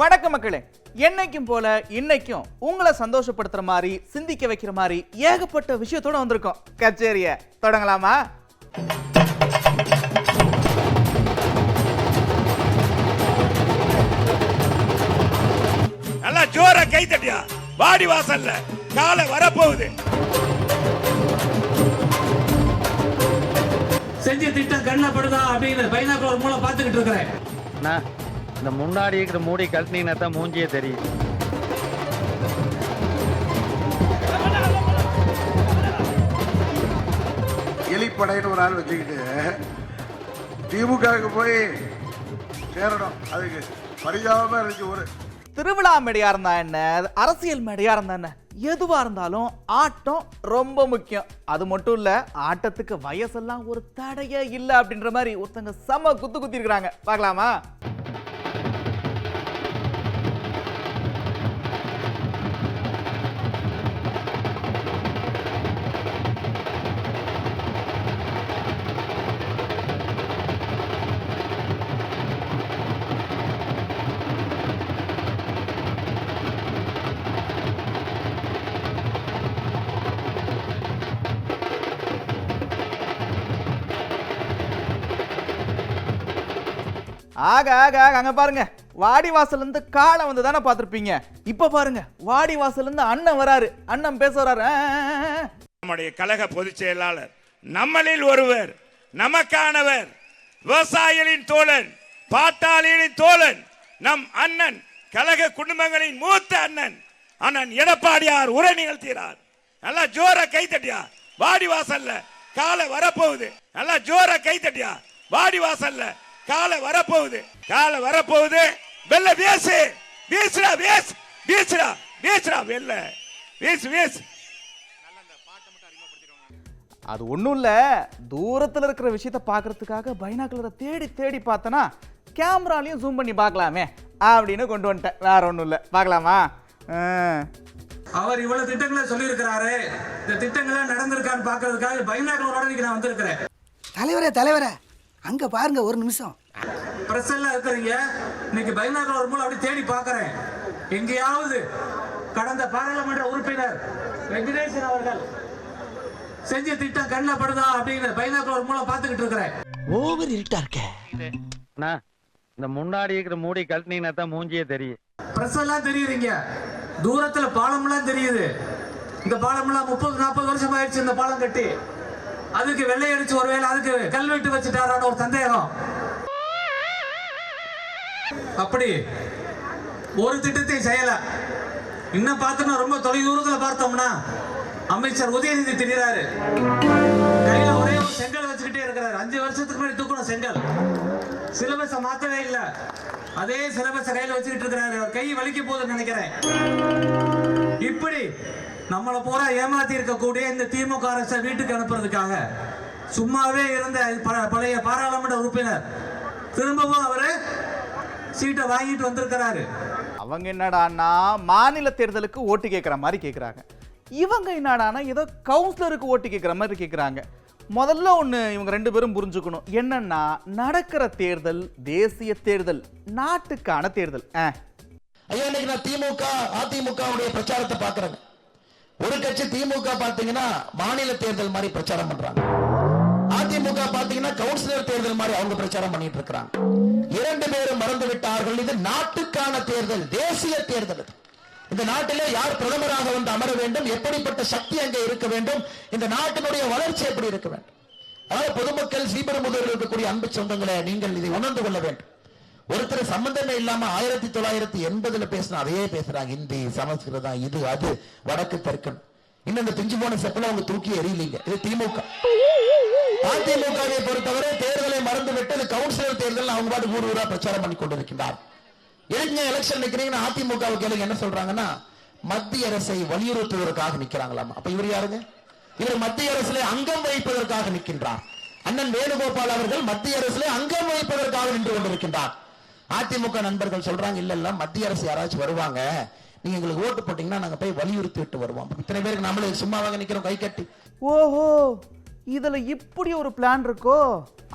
வணக்கம் மக்களே. என்னைக்கும் போல இன்னைக்கும் உங்களை சந்தோஷப்படுத்துற மாதிரி, சிந்திக்க வைக்கிற மாதிரி ஏகப்பட்ட விஷயத்தோட வந்திருக்கோம். கச்சேரிய தொடங்கலாமா? நல்லா ஜோரா கை தட்டியா. வாடி வாசல்ல காலை வரப்போகுது. செஞ்ச திட்டம் கண்ணப்படுதா அப்படின்னு பைனாக்குலர் மூலம் பார்த்துக்கிட்டு இருக்கிறேன். இந்த முன்னாடி இருக்கிற மூடி கழட்டினீங்கன்னா தான் மூஞ்சியே தெரியும். எலிப்படைன்னு ஒரு ஆள் வச்சுக்கிட்டு திமுகவுக்கு போய் சேரணும், அதுக்கு பரிதாபமா இருந்துச்சு. ஒரு திருவிழா மேடையா இருந்தா என்ன, அரசியல் மேடையா இருந்தா என்ன, எதுவா இருந்தாலும் ஆட்டம் ரொம்ப முக்கியம். அது மட்டும் இல்ல, ஆட்டத்துக்கு வயசெல்லாம் ஒரு தடையே இல்ல அப்படின்ற மாதிரி ஒருத்தங்க செம குத்தி இருக்காங்க. பார்க்கலாமா? ஆக ஆக ஆக அங்க பாருங்க, வாடி வாசல் இருந்து காலை வந்து தானே பார்த்திருப்பீங்க. இப்ப பாருங்க, வாடி வாசல் இருந்து அண்ணன் வராரு. அண்ணன் பேச வராரு. நம்முடைய கழக பொதுச் செயலாளர், நம்மளில் ஒருவர், நமக்கானவர், விவசாயிகளின் தோழன், பாட்டாளிகளின் தோழன், நம் அண்ணன், கழக குடும்பங்களின் மூத்த அண்ணன் அண்ணன் எடப்பாடியார் உரை நிகழ்த்தினார். நல்லா ஜோரா கை தட்டியா. வாடி வாசல்ல காலை வரப்போகுது. நல்லா ஜோரா கை தட்டியா. வாடி வாசல்ல காலை வரப்போகுது. காலை வரப்போகுது. வெள்ள வீசு, வீசுடா, வீசு, வீசுடா, வீசுடா, வெள்ள வீசு, வீசு. அது ஒண்ணும் இல்ல, தூரத்துல இருக்கிற விஷயத்தை பாக்குறதுக்காக பைனாக்குலரை தேடி தேடி பார்த்தனா கேமராலையும் ஜூம் பண்ணி பார்க்கலாமே அப்படின்னு கொண்டு வந்துட்டேன். வேற ஒண்ணும் இல்ல, பார்க்கலாமா? அவர் இவ்வளவு திட்டங்களை சொல்லி இருக்கிறாரு. இந்த திட்டங்களை நடந்திருக்கான்னு பாக்குறதுக்காக பைனாக்குலரோட நான் வந்திருக்கிறேன். தலைவரே அங்க பாருங்க, ஒரு நிமிஷம். பிரஸ் எல்லாம் இருக்கிறீங்க. இன்னைக்கு பைனாக்குலர் மூலம் அப்படி தேடி பார்க்கிறேன். எங்கேயாவது கடந்த பாராளுமன்ற உறுப்பினர் வெங்கடேசன் அவர்கள் செஞ்ச திட்டம் கண்ணப்படுதா அப்படின்னு பைனாக்குலர் மூலம் பார்த்துக்கிட்டு இருக்கிறேன். ஓவர் இருட்டா இருக்க. இந்த முன்னாடி இருக்கிற மூடி கழட்டினீங்கன்னா தான் மூஞ்சியே தெரியும். பிரஸ் எல்லாம் தெரியுறீங்க. தூரத்துல பாலம் எல்லாம் தெரியுது. இந்த பாலம் எல்லாம் 30-40 வருஷம் ஆயிடுச்சு இந்த பாலம் கட்டி. அதுக்கு வெள்ளை அடிச்சு ஒருவேளை அதுக்கு கல்வெட்டு வச்சுட்டாரான ஒரு சந்தேகம். அப்படி ஒரு திட்டத்தையும் செய்யல. இன்னும் பார்த்தோம்னா ரொம்ப தொலை தூரத்துல பார்த்தோம்னா அமைச்சர் உதயநிதி தெரிகிறாரு. கையில ஒரே ஒரு செங்கல் வச்சுக்கிட்டே இருக்கிறாரு. 5 வருஷத்துக்கு முன்னாடி தூக்கணும் செங்கல். சிலபஸ மாத்தவே இல்லை. அதே சிலபஸ கையில வச்சுக்கிட்டு இருக்கிறாரு. அவர் கை வலிக்க போகுதுன்னு நினைக்கிறேன். இப்படி நம்மளை பூரா ஏமாத்தி இருக்கக்கூடிய இந்த திமுக அரசை வீட்டுக்கு அனுப்புறதுக்காக சும்மாவே இருந்த பழைய பாராளுமன்ற உறுப்பினர் திரும்பவும் அவரு சீட்டை வாங்கிட்டு வந்திருக்கிறாரு. அவங்க என்னடான்னா மாநில தேர்தலுக்கு ஓட்டு கேட்கிற மாதிரி கேட்குறாங்க. இவங்க என்னடானா ஏதோ கவுன்சிலருக்கு ஓட்டு கேட்குற மாதிரி கேட்குறாங்க. முதல்ல ஒன்று இவங்க 2 பேரும் புரிஞ்சுக்கணும். என்னன்னா, நடக்கிற தேர்தல் தேசிய தேர்தல், நாட்டுக்கான தேர்தல். ஐயா, இன்னைக்கு நான் திமுக அதிமுகவுடைய பிரச்சாரத்தை பார்க்கறேன். ஒரு கட்சி திமுக பாத்தீங்கன்னா மாநில தேர்தல் மாதிரி பிரச்சாரம் பண்றாங்க. அதிமுக பாத்தீங்கன்னா கவுன்சிலர் தேர்தல் மாதிரி அவங்க பிரச்சாரம் பண்ணிட்டு இருக்காங்க. 2 பேரும் மறந்து விட்டார்கள். இது நாட்டுக்கான தேர்தல், தேசிய தேர்தல். இந்த நாட்டிலே யார் பிரதமராக வந்து அமர வேண்டும், எப்படிப்பட்ட சக்தி அங்கே இருக்க வேண்டும், இந்த நாட்டினுடைய வளர்ச்சி எப்படி இருக்க வேண்டும். அதாவது பொதுமக்கள், ஸ்ரீபெரும்புதூரில் இருக்கக்கூடிய அன்பு சொந்தங்களை நீங்கள் இதை உணர்ந்து கொள்ள வேண்டும். ஒருத்தர் சம்பந்தமே இல்லாம 1980 பேசினா அதையே பேசுறாங்க. இந்தி, சமஸ்கிருதம், இது அது, வடக்கு தெற்கு. இன்னும் இந்த பிஞ்சு போன செப்பல அவங்க தூக்கி எறியலீங்க. இது திமுக. அதிமுகவை பொறுத்தவரை தேர்தலை மறந்துவிட்டு கவுன்சிலர் தேர்தல் அவங்க பாட்டு ஊரூரா பிரச்சாரம் பண்ணி கொண்டிருக்கின்றார். எதுங்க எலெக்ஷன் நிக்கிறீங்கன்னா அதிமுக என்ன சொல்றாங்கன்னா மத்திய அரசை வலியுறுத்துவதற்காக நிக்கிறாங்களாம். அப்ப இவர் யாருங்க? இவர் மத்திய அரசிலே அங்கம் வகிப்பதற்காக நிற்கின்றார். அண்ணன் வேணுகோபால் அவர்கள் மத்திய அரசிலே அங்கம் வகிப்பதற்காக நின்று கொண்டிருக்கின்றார். அதிமுக நண்பர்கள் சொல்றாங்க, இல்ல இல்ல மத்திய அரசு யாராச்சும் வருவாங்க, நீங்க எங்களுக்கு ஓட்டு போட்டீங்கன்னா நாங்க போய் வலியுறுத்தி விட்டு வருவோம். இத்தனை பேருக்கு நம்மளே சும்மா வாங்க நிக்கிறோம் கை கட்டி. ஓஹோ, இதுல இப்படி ஒரு பிளான் இருக்கோ?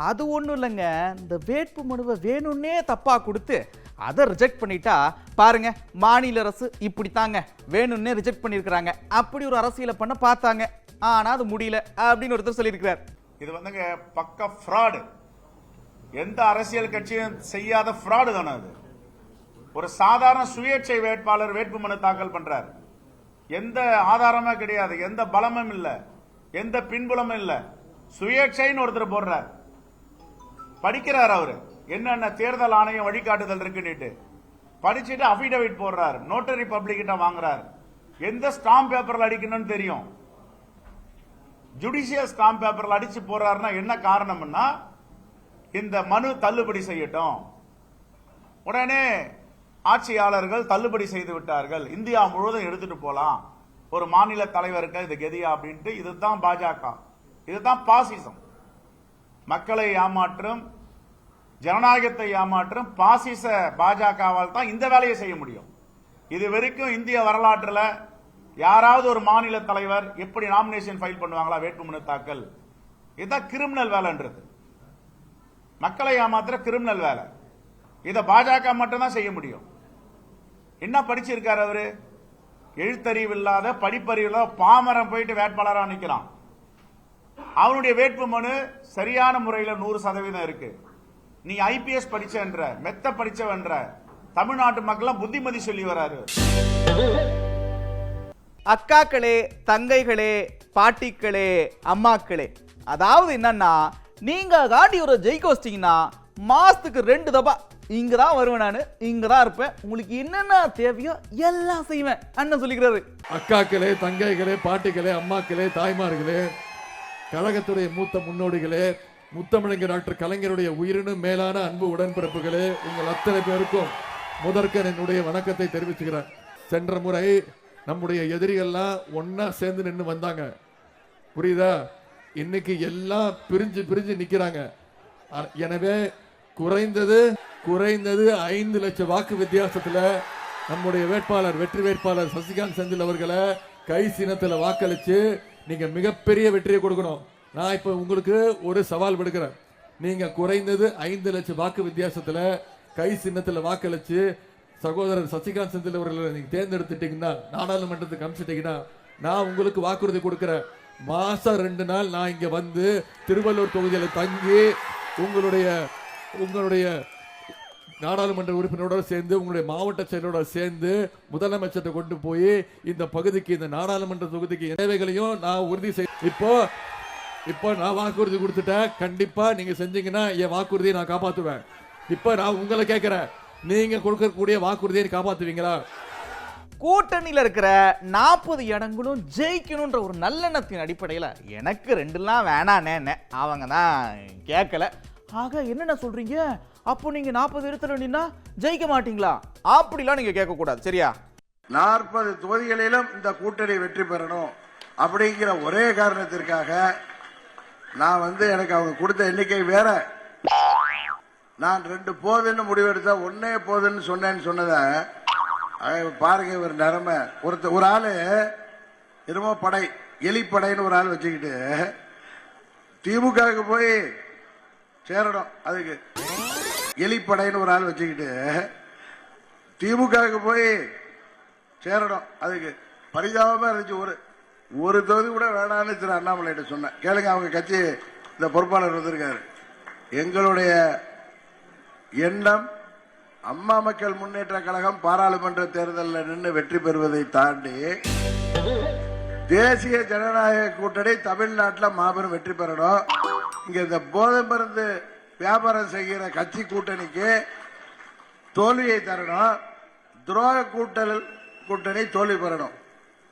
அது ஒண்ணும் இல்லைங்க, இந்த வேட்பு மனுவை வேணும்னே தப்பா கொடுத்து அதை ரிஜெக்ட் பண்ணிட்டா பாருங்க, மாநில அரசு இப்படித்தாங்க வேணும்னே ரிஜெக்ட் பண்ணியிருக்கிறாங்க. அப்படி ஒரு அரசியலை பண்ண பார்த்தாங்க, ஆனா அது முடியல அப்படின்னு ஒருத்தர் சொல்லியிருக்கிறார். இது வந்துங்க பக்க ஃப்ராடு. எந்த அரசியல் கட்சியும் செய்யாத ஃப்ராடு தானே அது. ஒரு சாதாரண சுயேட்சை வேட்பாளர் வேட்புமனு தாக்கல் பண்றார். எந்த ஆதாரமும் கிடையாது, எந்த பலமும் இல்ல, எந்த பின்புலமும் இல்ல. சுயேட்சைன்னு ஒருத்தர் போடுறார், படிக்கிறார். அவரு என்னென்ன தேர்தல் ஆணையம் வழிகாட்டுதல் இருக்குன்னு படிச்சுட்டு அபிடவிட் போடுறார், நோட்டரி பப்ளிக் கிட்ட வாங்குறார். எந்த ஸ்டாம்ப் பேப்பர்ல அடிக்கணும்னு தெரியும். ஜுடிஷியல் ஸ்டாம்ப் பேப்பர்ல அடிச்சு போறாருன்னா என்ன காரணம்னா, இந்த மனு தள்ளுபடி செய்யட்டும். உடனே ஆட்சியாளர்கள் தள்ளுபடி செய்து விட்டார்கள், இந்தியா முழுவதும் எடுத்துட்டு போலாம், ஒரு மாநில தலைவருக்கு இது கெதியா அப்படின்ட்டு. இதுதான் பாஜக, இதுதான் பாசிசம். மக்களை ஏமாற்றும், ஜனநாயகத்தை ஏமாற்றும் பாசிச பாஜகவால் தான் இந்த வேலையை செய்ய முடியும். இது வரைக்கும் இந்திய வரலாற்றில் யாராவது ஒரு மாநில தலைவர் எப்படி நாமினேஷன் ஃபைல் பண்ணுவாங்களா? வேட்புமனு தாக்கல். இதுதான் கிரிமினல் வேலைன்றது, மக்களை ஏமாத்துற கிரிமினல் வேலை. இதை பாஜக மட்டும்தான் செய்ய முடியும். என்ன படிச்சிருக்காரு அவரு? எழுத்தறிவு இல்லாத, படிப்பறிவு இல்லாத பாமரன் போயிட்டு வேட்பாளராக நிற்கிறான். அவனுடைய வேட்புமனு சரியான முறையில் 100% இருக்கு. நீ ஐபிஎஸ் படிச்சன்ற, மெத்த படிச்சவன்ற, தமிழ்நாட்டு மக்கள் புத்திமதி சொல்லி வராரு. அக்காக்களே, தங்கைகளே, பாட்டிக்களே, அம்மாக்களே, அதாவது என்னன்னா, நீங்க காண்டி ஒரு ஜெயிக்க வச்சிட்டீங்கன்னா மாசத்துக்கு 2 தபா இங்க தான் வருவேன், நான் இங்க தான் இருப்பேன், உங்களுக்கு என்னென்ன தேவையோ எல்லாம் செய்வேன் அண்ணன் சொல்லிக்கிறாரு. அக்காக்களே, தங்கைகளே, பாட்டிகளே, அம்மாக்களே, தாய்மார்களே, கழகத்துடைய மூத்த முன்னோடிகளே, முத்தமிழங்க டாக்டர் கலைஞருடைய உயிரினும் மேலான அன்பு உடன்பிறப்புகளே, உங்கள் அத்தனை பேருக்கும் முதற்கன் என்னுடைய வணக்கத்தை தெரிவிச்சுக்கிறேன். சென்ற முறை நம்முடைய எதிரிகள்லாம் ஒன்னா சேர்ந்து நின்று வந்தாங்க, புரியுதா? இன்னைக்கு எல்லாம் பிரிஞ்சு பிரிஞ்சு நிக்கிறாங்க. எனவே குறைந்தது 5 லட்சம் வாக்கு வித்தியாசத்துல நம்முடைய வேட்பாளர், வெற்றி வேட்பாளர் சசிகாந்த் செந்தில் அவர்களை கை சின்னத்துல வாக்களிச்சு நீங்க மிகப்பெரிய வெற்றியை கொடுக்கணும். நான் இப்ப உங்களுக்கு ஒரு சவால் விடுக்கிறேன். நீங்க குறைந்தது 5 லட்சம் வாக்கு வித்தியாசத்துல கை சின்னத்துல வாக்களிச்சு சகோதரர் சசிகாந்த் செந்தில் அவர்களை நீங்க தேர்ந்தெடுத்துட்டீங்கன்னா, நாடாளுமன்றத்துக்கு அனுப்பிச்சிட்டீங்கன்னா, நான் உங்களுக்கு வாக்குறுதி கொடுக்கிறேன், மாசம் 2 நாள் நான் இங்க வந்து திருவள்ளூர் தொகுதியில தங்கி உங்களுடைய நாடாளுமன்ற உறுப்பினரோட சேர்ந்து, உங்களுடைய மாவட்ட செயலரோட சேர்ந்து முதலமைச்சர்கிட்ட கொண்டு போய் இந்த பகுதிக்கு, இந்த நாடாளுமன்ற தொகுதிக்கு தேவைகளையும் நான் உறுதி செய்ய இப்போ நான் வாக்குறுதி கொடுத்துட்டேன். கண்டிப்பா நீங்க செஞ்சீங்கன்னா என் வாக்குறுதியை நான் காப்பாற்றுவேன். இப்ப நான் உங்களை கேட்கிறேன், நீங்க கொடுக்கக்கூடிய வாக்குறுதியை காப்பாத்துவீங்களா? கூட்டணியில் இருக்கிற 40 இடங்களும் ஜெயிக்கணும்ன்ற ஒரு நல்லெண்ணத்தின் அடிப்படையில் எனக்கு 2லாம் வேணானே அவங்க தான் கேட்கல. ஆக என்னென்ன சொல்றீங்க? அப்போ நீங்க 40 இடத்துல நின்னா ஜெயிக்க மாட்டீங்களா? அப்படிலாம் நீங்க கேட்க கூடாது, சரியா? 40 தொகுதிகளிலும் இந்த கூட்டணி வெற்றி பெறணும் அப்படிங்கிற ஒரே காரணத்திற்காக நான் எனக்கு அவங்க கொடுத்த எண்ணிக்கை வேற. நான் 2 போதுன்னு முடிவெடுத்தா 1 போதுன்னு சொன்னதை பாருங்க. ஒரு நிலைமை, ஒரு ஆளு என்னமோ படை, எலிப்படைன்னு ஒரு ஆள் வச்சுக்கிட்டு திமுகவுக்கு போய் சேரணும், அதுக்கு எலிப்படைன்னு ஒரு ஆள் வச்சுக்கிட்டு திமுகவுக்கு போய் சேரணும், அதுக்கு பரிதாபமா இருந்துச்சு. ஒரு தொகுதி கூட வேணான்னு திரு அண்ணாமலைகிட்ட சொன்னேன். கேளுங்க, அவங்க கட்சி இந்த பொறுப்பாளர் வந்திருக்காரு. எங்களுடைய எண்ணம் அம்மா மக்கள் முன்னேற்ற கழகம் பாராளுமன்ற தேர்தலில் நின்று வெற்றி பெறுவதை தாண்டி தேசிய ஜனநாயக கூட்டணி தமிழ்நாட்டில் மாபெரும் வெற்றி பெறணும். இங்க இந்த போதை மருந்து வியாபாரம் செய்கிற கட்சி கூட்டணிக்கு தோல்வியை தரணும். துரோக கூட்டணி தோல்வி பெறணும்.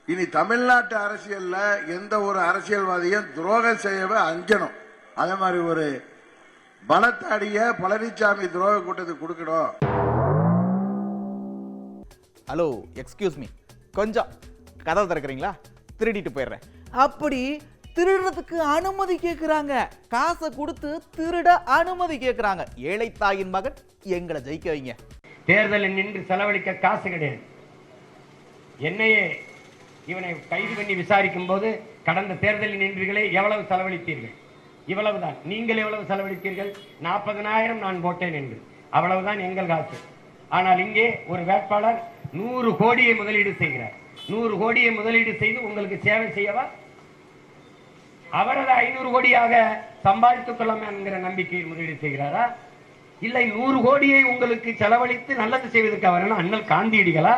இனி தமிழ்நாட்டு அரசியல்ல எந்த ஒரு அரசியல்வாதியும் துரோகம் செய்யவே அஞ்சணும். அதே மாதிரி ஒரு பலத்தாடிய பழனிசாமி துரோக கூட்டத்துக்கு கொடுக்கணும். ஹலோ, எக்ஸ்கியூஸ் மீ, கொஞ்சம் கதவை திறக்கிறீங்களா? திருடிட்டு போயிடுறேன். அப்படி திருடுறதுக்கு அனுமதி கேட்கிறாங்க, காசை கொடுத்து திருட அனுமதி கேட்கிறாங்க. ஏழை தாயின் மகன், எங்களை ஜெயிக்க வைங்க. தேர்தலில் நின்று செலவழிக்க காசு கிடையாது. என்னையே இவனை கைது பண்ணி விசாரிக்கும் போது கடந்த தேர்தலில் நின்றீர்களே, எவ்வளவு செலவழித்தீர்கள்? இவ்வளவுதான். நீங்கள் எவ்வளவு செலவழித்தீர்கள்? 40,000 நான் போட்டேன் என்று. அவ்வளவுதான் எங்கள் காசு. ஆனால் இங்கே ஒரு வேட்பாளர் 100 கோடியை முதலீடு செய்கிறார். 100 கோடியை முதலீடு செய்து உங்களுக்கு சேவை செய்யவா? அவரது 500 கோடியாக சம்பாதித்துக் கொள்ளலாம் என்கிற நம்பிக்கையில் முதலீடு செய்கிறாரா? இல்லை 100 கோடியை உங்களுக்கு செலவழித்து நல்லது செய்வதற்கு அவர் அண்ணல் காந்தியடிகளா?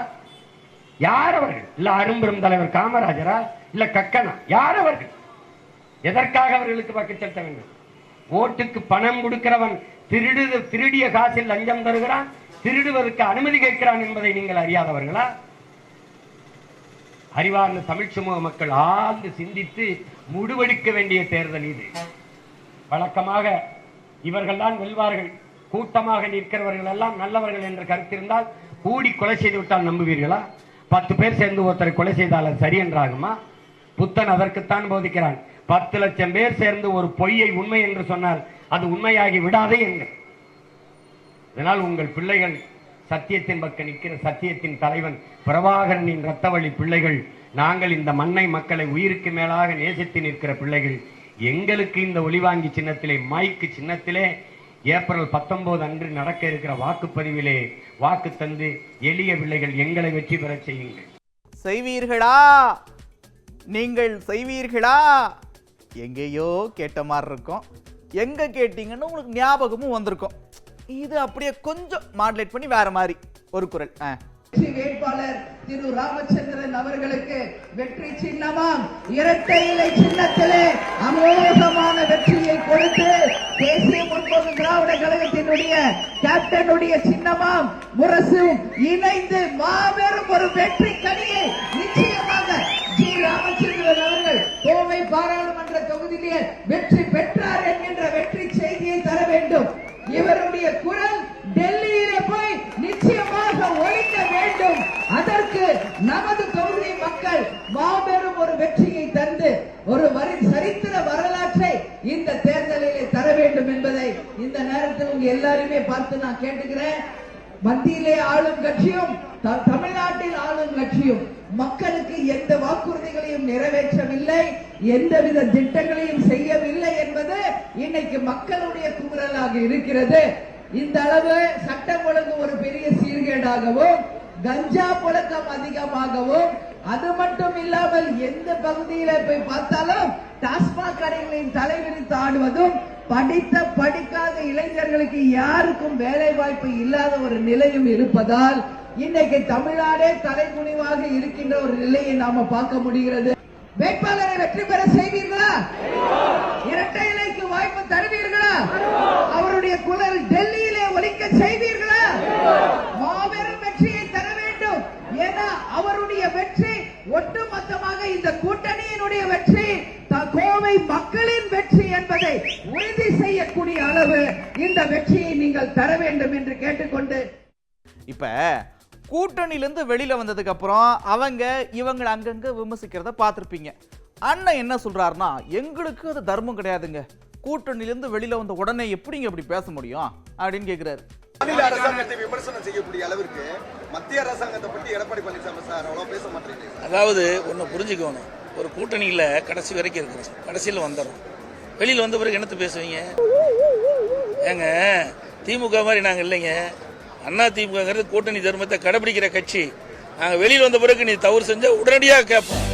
யார் அவர்கள்? இல்ல அரும்பெரும் தலைவர் காமராஜரா? இல்ல கக்கனா? யார் அவர்கள்? எதற்காக அவர்களுக்கு வாக்கு செலுத்த வேண்டும்? ஓட்டுக்கு பணம் கொடுக்கிறவன் திருடிய காசில் லஞ்சம் தருகிறான், திருடுவதற்கு அனுமதி கேட்கிறான் என்பதை நீங்கள் அறியாதவர்களா? அறிவார்ந்த தமிழ் சமூக மக்கள் ஆழ்ந்து சிந்தித்து முடிவெடுக்க வேண்டிய தேர்தல் இது. வழக்கமாக இவர்கள் தான் வெல்வார்கள், கூட்டமாக நிற்கிறவர்கள் எல்லாம் நல்லவர்கள் என்ற கருத்து இருந்தால் கூடி கொலை செய்து விட்டால் நம்புவீர்களா? 10 பேர் சேர்ந்து ஒருத்தரை கொலை செய்தால் அது சரி என்றாகுமா? புத்தன் அதற்குத்தான் போதிக்கிறான். 10 லட்சம் பேர் சேர்ந்து ஒரு பொய்யை உண்மை என்று சொன்னால் அது உண்மையாகி விடாதே என்று. இதனால் உங்கள் பிள்ளைகள் சத்தியத்தின் பக்கம் நிற்கிற சத்தியத்தின் தலைவன் பிரபாகரனின் ரத்தவழி பிள்ளைகள். நாங்கள் இந்த மண்ணை மக்களை உயிருக்கு மேலாக நேசித்து நிற்கிற பிள்ளைகள். எங்களுக்கு இந்த ஒளிவாங்கி சின்னத்திலே, மைக்கு சின்னத்திலே ஏப்ரல் 19 அன்று நடக்க இருக்கிற வாக்குப்பதிவிலே வாக்கு தந்து எளிய பிள்ளைகள் எங்களை வெற்றி பெற செய்யுங்கள். செய்வீர்களா? நீங்கள் செய்வீர்களா? எங்கேயோ கேட்ட மாதிரி இருக்கும். எங்க கேட்டீங்கன்னு உங்களுக்கு ஞாபகமும் வந்திருக்கும். இது அப்படியே கொஞ்சம் மாடுலேட் பண்ணி வேற மாதிரி ஒரு குரல். வேட்பாளர் திரு ராமச்சந்திரன் அவர்களுக்கு வெற்றி சின்னமாம் இரட்டை இலை சின்னத்திலே அமோகமான வெற்றியை கொடுத்து தேசிய முற்போக்கு திராவிட கழகத்தினுடைய கேப்டனுடைய சின்னமாம் முரசும் இணைந்து மாபெரும் ஒரு வெற்றி கனியை நிச்சயமாக ஜி ராமச்சந்திரன் அவர்கள் கோவை பாராளுமன்ற தொகுதியிலே வெற்றி பெற்றார் என்கின்ற வெற்றி செய்தியை தர வேண்டும். இவருடைய குரல் டெல்லியிலே போய் நிச்சயமாக ஒலிக்க வேண்டும். அதற்கு நமது தொகுதி மக்கள் மாபெரும் ஒரு வெற்றியை தந்து ஒரு சரித்திர வரலாற்றை இந்த தேர்தலிலே தர வேண்டும் என்பதை இந்த நேரத்தில் உங்க எல்லாருமே பார்த்து நான் கேட்டுக்கிறேன். மத்தியிலே ஆளும் கட்சியும் தமிழ்நாட்டில் ஆளும் கட்சியும் மக்களுக்கு எந்த வாக்குறுதிகளையும் நிறைவேற்றவில்லை, எந்தவித திட்டங்களையும் செய்யவில்லை என்பது இன்னைக்கு மக்களுடைய குமுறலாக இருக்கிறது. இந்த அளவு சட்டம் ஒழுங்கு ஒரு பெரிய சீர்கேடாகவும் கஞ்சா புழக்கம் அதிகமாகவும், அது மட்டும் இல்லாமல் எந்த பகுதியில போய் பார்த்தாலும் டாஸ்மாக் கடைகளின் தலைவிரித்து ஆடுவதும், படித்த படிக்காத இளைஞர்களுக்கு யாருக்கும் வேலை வாய்ப்பு இல்லாத ஒரு நிலையும் இருப்பதால் இன்னைக்கு தமிழ்நாடே தலைகுனிவாக இருக்கின்ற ஒரு நிலையை நாம பார்க்க முடிகிறது. வேட்பாளரை வெற்றி பெற செய்வீர்களா? இரட்டை இலைக்கு வாய்ப்பு தருவீர்களா? அவருடைய குரல் டெல்லியிலே ஒலிக்க செய்வீர்களா? மாபெரும் வெற்றியை தர வேண்டும். ஏன்னா அவருடைய வெற்றி ஒட்டுமொத்தமாக இந்த கூட்டணியினுடைய வெற்றி, கோவை மக்களின் வெற்றி என்பதை உறுதி செய்யக்கூடிய அளவு இந்த வெற்றியை நீங்கள் தர வேண்டும் என்று கேட்டுக்கொண்டு, இப்ப கூட்டணியிலிருந்து வெளியில வந்ததுக்கு அப்புறம் இவங்களை அங்கங்க விமர்சிக்கிறத பார்த்திருப்பீங்க. அண்ணன் என்ன சொல்றாருன்னா, எங்களுக்கு அது தர்மம் கிடையாதுங்க, கூட்டணியிலிருந்து வெளியில வந்த உடனே எப்படிங்க அப்படி பேச முடியும் அப்படின்னு கேட்கிறாரு. மாநில அரசாங்கத்தை விமர்சனம் செய்யக்கூடிய அளவிற்கு மத்திய அரசாங்கத்தை பற்றி எடப்பாடி பழனிசாமி சார் அவ்வளவு பேச மாட்டேங்க. அதாவது ஒன்னு புரிஞ்சுக்கணும், ஒரு கூட்டணியில கடைசி வரைக்கும் இருக்கிறோம், கடைசியில் வந்துடும். வெளியில் வந்த பிறகு என்னத்து பேசுவீங்க? ஏங்க திமுக மாதிரி நாங்கள் இல்லைங்க. அண்ணா திமுகங்கிறது கூட்டணி தர்மத்தை கடைபிடிக்கிற கட்சி. நாங்கள் வெளியில் வந்த பிறகு நீ தவறு செஞ்ச உடனடியாக கேட்போம்.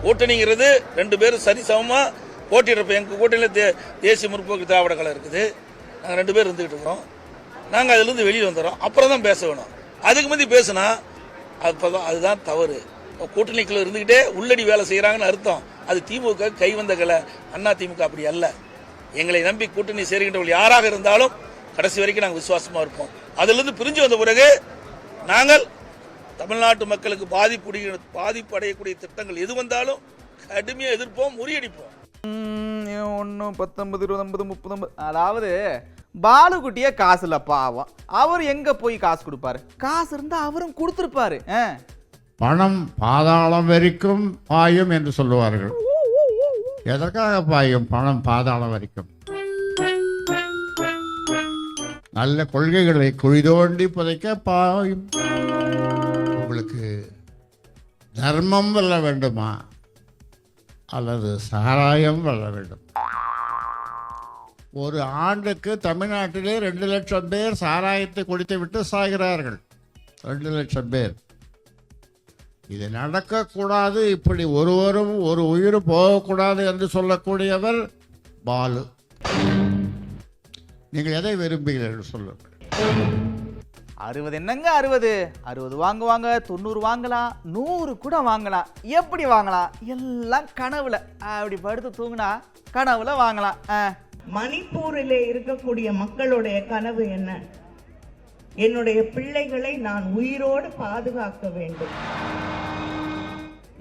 கூட்டணிங்கிறது 2 பேரும் சரி சமமா போட்டிடுறப்ப எங்க கூட்டணியில் தேசிய முற்போக்கு திராவிட கழகம் இருக்குது, நாங்கள் 2 பேர் இருந்துகிட்டு இருக்கிறோம். நாங்கள் அதிலிருந்து வெளியில் வந்துடுறோம், அப்புறம் தான் பேச வேணும். அதுக்கு முந்தி பேசுனா அதுதான் தவறு. கூட்டணிக்குள்ள இருந்துகிட்டே உள்ளடி வேலை செய்யறாங்கன்னு அர்த்தம். அது திமுக கை வந்த கலை. அண்ணா திமுக அப்படி அல்ல. எங்களை நம்பி கூட்டணி சேர்கின்றவர்கள் யாராக இருந்தாலும் கடைசி வரைக்கும் நாங்கள் விசுவாசமா இருப்போம். அதிலிருந்து பிரிஞ்சு வந்த பிறகு நாங்கள் தமிழ்நாட்டு மக்களுக்கு பாதிப்பு அடையக்கூடிய திட்டங்கள் எது வந்தாலும் கடுமையா எதிர்ப்போம், முறியடிப்போம். 1 19 20 30. அதாவது பாலுக்குட்டியே காசு இல்ல பாவம், அவர் எங்க போய் காசு கொடுப்பாரு? காசு இருந்தா அவரும் கொடுத்திருப்பாரு. பணம் பாதாளம் வரைக்கும் பாயும் என்று சொல்லுவார்கள். எதற்காக பாயும் பணம் பாதாளம் வரைக்கும்? நல்ல கொள்கைகளை குழி தோண்டி புதைக்க பாயும். உங்களுக்கு தர்மம் வெல்ல வேண்டுமா? அல்லது சாராயம் வளர வேண்டும். ஒரு ஆண்டுக்கு தமிழ்நாட்டிலே 2 லட்சம் பேர் சாராயத்தை குடித்து விட்டு சாகிறார்கள். 2 லட்சம் பேர். இது நடக்கக்கூடாது, இப்படி ஒருவரும் ஒரு உயிர் போகக்கூடாது என்று சொல்லக்கூடியவர் பாலு. நீங்கள் எதை விரும்புகிறீர்கள் சொல்லுங்கள். 60 என்னங்க 60 வாங்குவாங்க, 90 வாங்கலாம், 100 கூட வாங்கலாம். எப்படி வாங்கலாம்? எல்லாம் கனவுல. அப்படி படுத்து தூங்கினா கனவுல வாங்கலாம். மணிப்பூரிலே இருக்கக்கூடிய மக்களுடைய கனவு என்ன? என்னுடைய பிள்ளைகளை நான் உயிரோடு பாதுகாக்க வேண்டும்.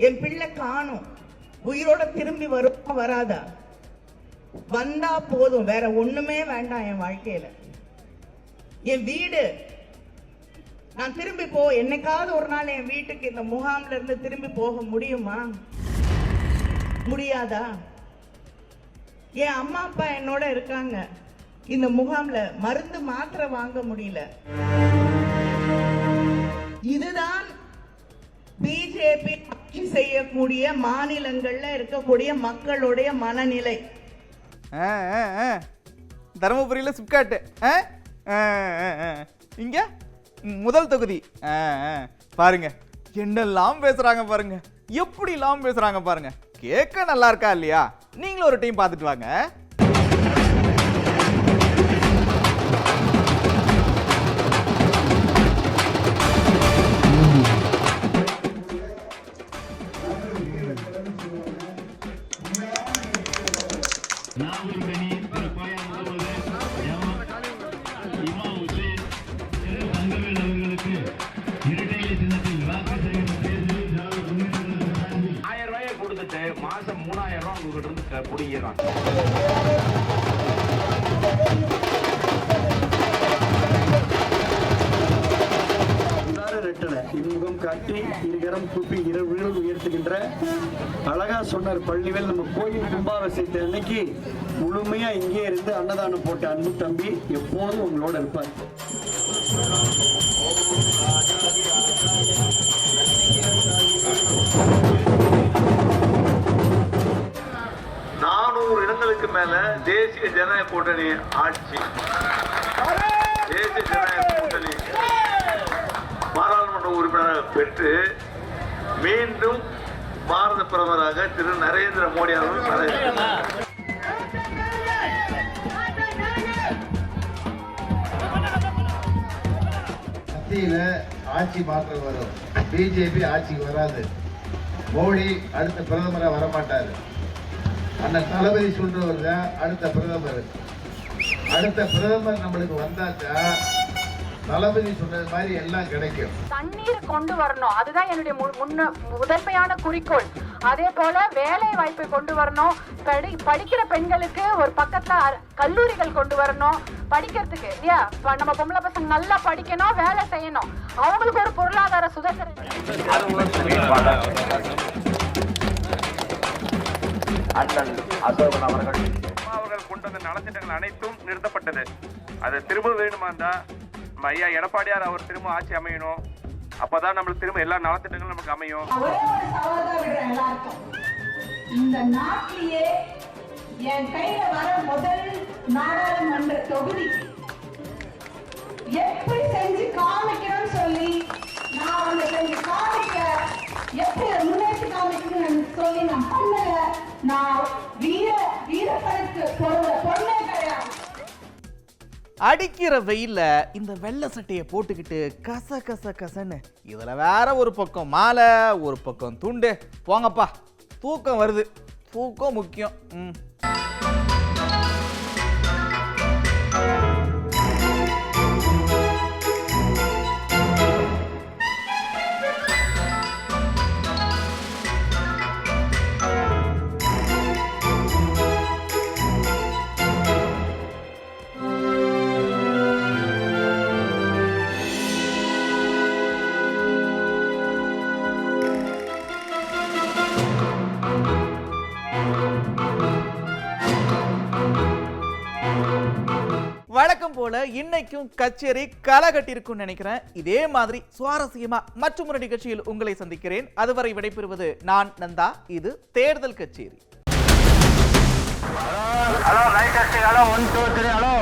என் பிள்ளை காணும், உயிரோட திரும்பி வரும் வராதா? வந்தா போதும், வேற ஒண்ணுமே வேண்டாம் என் வாழ்க்கையில. என் வீடு நான் திரும்பி என்னைக்காவது ஒரு நாள் என் வீட்டுக்கு இந்த முகாம்ல இருந்து திரும்பி போக முடியுமா? முடியாதா? என் அம்மா அப்பா என்னோட இருக்காங்க. இந்த முகாம்ல மருந்து மாத்திரை வாங்க முடியல. இதுதான் பிஜேபி ஆட்சி செய்யக்கூடிய மாநிலங்கள்ல இருக்கக்கூடிய மக்களுடைய மனநிலை. தருமபுரியில சிப்காட்டு, இங்க முதல் தொகுதி. பாருங்க என்னெல்லாம் பேசுறாங்க பாருங்க, எப்படிலாம் பேசுறாங்க பாருங்க. கேட்க நல்லா இருக்கா இல்லையா? நீங்களும் ஒரு டைம் பார்த்துட்டு வாங்க. மாசம் 3000 ரூபாய் உங்ககிட்ட இருந்து குடிக்கிறான். இன்முகம் காட்டி இருகரம் கூப்பி இரவு உயர்த்துகின்ற அழகா சொன்னார் பள்ளிவேல். நம்ம கோயில் கும்பாபிஷேகத்தை அன்னைக்கு முழுமையா இங்கே இருந்து அன்னதானம் போட்ட அன்பு தம்பி எப்போதும் உங்களோட இருப்பார். 400 இடங்களுக்கு மேல தேசிய ஜனநாயக கூட்டணி ஆட்சி. தேசிய ஜனநாயக கூட்டணி பாராளுமன்ற உறுப்பினராக பெற்று மீண்டும் பாரத பிரதமராக திரு நரேந்திர மோடி அவர்கள் மத்தியில ஆட்சி மாற்றம் வரும். பிஜேபி ஆட்சிக்கு வராது. மோடி அடுத்த பிரதமரா வரமாட்டாரு. அண்ணன் தளபதி சொல்றவர் தான் அடுத்த பிரதமர். அடுத்த பிரதமர் நம்மளுக்கு வந்தாச்சா தளபதி சொன்னது மாதிரி எல்லாம் கிடைக்கும். தண்ணீர் கொண்டு வரணும், அதுதான் என்னுடைய முதன்மையான குறிக்கோள். அதே போல வேலை வாய்ப்பை கொண்டு வரணும். படிக்கிற பெண்களுக்கு ஒரு பக்கத்துல கல்லூரிகள் கொண்டு வரணும் படிக்கிறதுக்கு இல்லையா. நம்ம பொம்பளை பசங்க நல்லா படிக்கணும், வேலை செய்யணும், அவங்களுக்கு ஒரு பொருளாதார சுதந்திரம். அவர்கள் கொண்டு வந்த நலத்திட்டங்கள் அனைத்தும் நிறுத்தப்பட்டது. அது திரும்ப வேணுமா இருந்தா ஐயா எடப்பாடியார் அவர் திரும்ப ஆட்சி அமையணும். அப்பதான் நம்மளுக்கு திரும்ப எல்லா நலத்திட்டங்களும் நமக்கு அமையும். இந்த நாட்டிலேயே என் கையில வர முதல் நாடாளுமன்ற தொகுதி எப்படி செஞ்சு காமிக்கணும்னு சொல்லி நான் வந்து செஞ்சு காமிக்க, எப்படி முன்னேற்றி காமிக்கணும்னு சொல்லி நான் பண்ணல. நான் வீரப்பனுக்கு பொண்ணே கிடையாது. அடிக்கிற வெயில்ல இந்த வெள்ளை சட்டையை போட்டுக்கிட்டு கச கச கசன்னு, இதுல வேற ஒரு பக்கம் மாலை, ஒரு பக்கம் துண்டு. போங்கப்பா, தூக்கம் வருது. தூக்கம் முக்கியம். வழக்கம் போல இன்னைக்கும் கச்சேரி களை கட்டியிருக்கும்னு நினைக்கிறேன். இதே மாதிரி சுவாரஸ்யமா மற்றொரு நிகழ்ச்சியில் உங்களை சந்திக்கிறேன். அதுவரை விடைபெறுவது நான் நந்தா. இது தேர்தல் கச்சேரி. Hello right hello 1 2 3 hello